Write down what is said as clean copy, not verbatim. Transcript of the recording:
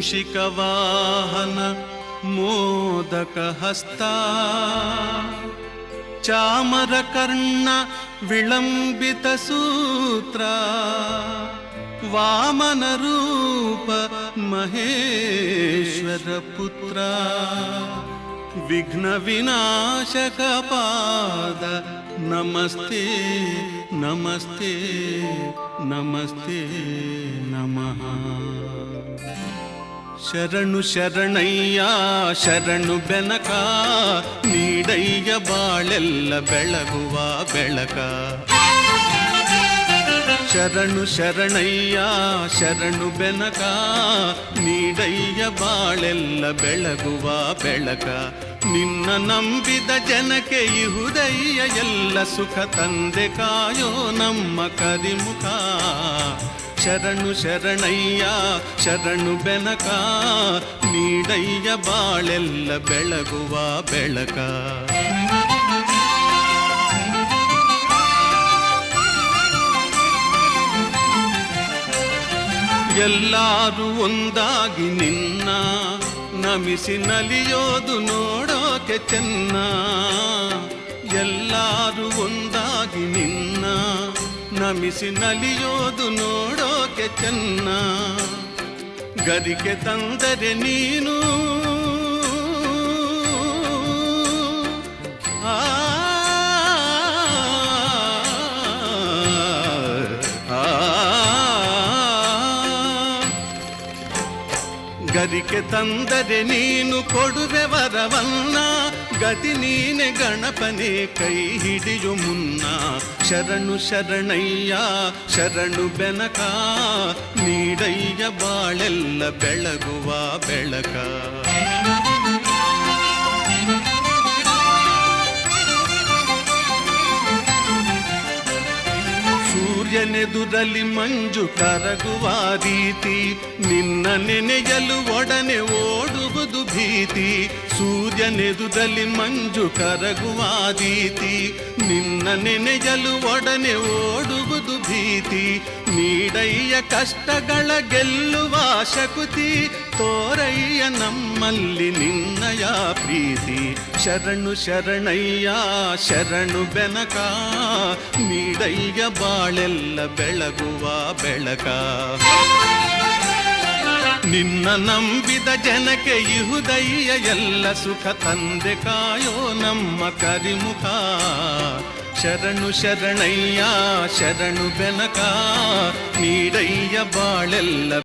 ಮೂಷಿಕವಾಹನ ಮೋದಕ ಹಸ್ತ ಚಾಮರಕರ್ಣ ವಿಳಂಬಿತ ಸೂತ್ರ ವಾಮನ ರೂಪ ಮಹೇಶ್ವರ ಪುತ್ರ ವಿಘ್ನ ವಿನಾಶಕ ಪಾದ ನಮಸ್ತೆ ನಮಸ್ತೆ ನಮಸ್ತೆ ನಮಃ. ಶರಣು ಶರಣಯ್ಯ ಶರಣು ಬೆನಕ ನೀಡಯ್ಯ ಬಾಳೆಲ್ಲ ಬೆಳಗುವ ಬೆಳಕ. ಶರಣು ಶರಣಯ್ಯ ಶರಣು ಬೆನಕ ನೀಡಯ್ಯ ಬಾಳೆಲ್ಲ ಬೆಳಗುವ ಬೆಳಕ. ನಿನ್ನ ನಂಬಿದ ಜನಕ್ಕೆ ಇಹುದಯ್ಯ ಎಲ್ಲ ಸುಖ ತಂದೆ ಕಾಯೋ ನಮ್ಮ ಕರಿಮುಖ. ಶರಣು ಶರಣಯ್ಯ ಶರಣು ಬೆನಕ ನೀಡಯ್ಯ ಬಾಳೆಲ್ಲ ಬೆಳಗುವ ಬೆಳಕ. ಎಲ್ಲರೂ ಒಂದಾಗಿ ನಿನ್ನ ನಮಿಸಿ ನಲಿಯೋದು ನೋಡೋಕೆ ಚೆನ್ನ. ಎಲ್ಲರೂ ಒಂದಾಗಿ ನಿನ್ನ ನಮಿಸಿ ನಲಿಯೋದು ನೋಡೋಕೆ ಚೆನ್ನ. ಗರಿಕೆ ತಂದರೆ ನೀನು ಗರಿಕೆ ತಂದರೆ ನೀನು ಕೊಡುವೆ ವರವನ್ನ. ಗತಿ ನೀನೆ ಗಣಪನೆ ಕೈ ಹಿಡಿಯು ಮುನ್ನ. ಶರಣು ಶರಣಯ್ಯ ಶರಣು ಬೆನಕ ನೀಡಯ್ಯ ಬಾಳೆಲ್ಲ ಬೆಳಗುವ ಬೆಳಕ. ಸೂರ್ಯನೆದುರಲ್ಲಿ ಮಂಜು ಕರಗುವ ರೀತಿ ನಿನ್ನ ನೆನೆಯಲು ಒಡನೆ ಓಡುವುದು ಭೀತಿ. ಸೂರ್ಯನೆದುರಲ್ಲಿ ಮಂಜು ಕರಗುವ ರೀತಿ ನಿನ್ನ ನೆನೆಯಲು ಒಡನೆ ಓಡುವುದು ಭೀತಿ. ನೀಡಯ್ಯ ಕಷ್ಟಗಳ ಗೆಲ್ಲುವ ಶಕುತಿ ತೋರಯ್ಯ ನಮ್ಮಲ್ಲಿ ನಿನ್ನಯ ಪ್ರೀತಿ. ಶರಣು ಶರಣಯ್ಯ ಶರಣು ಬೆನಕ ನೀಡಯ್ಯ ಬಾಳೆಲ್ಲ ಬೆಳಗುವ ಬೆಳಕ. ನಿನ್ನ ನಂಬಿದ ಜನಕ್ಕೆ ಇಹುದಯ್ಯ ಎಲ್ಲ ಸುಖ ತಂದೆ ಕಾಯೋ ನಮ್ಮ ಕರಿಮುಖ. ಶರಣು ಶರಣಯ್ಯ ಶರಣು ಬೆನಕ ನೀಡಯ್ಯ ಬಾಳೆಲ್ಲ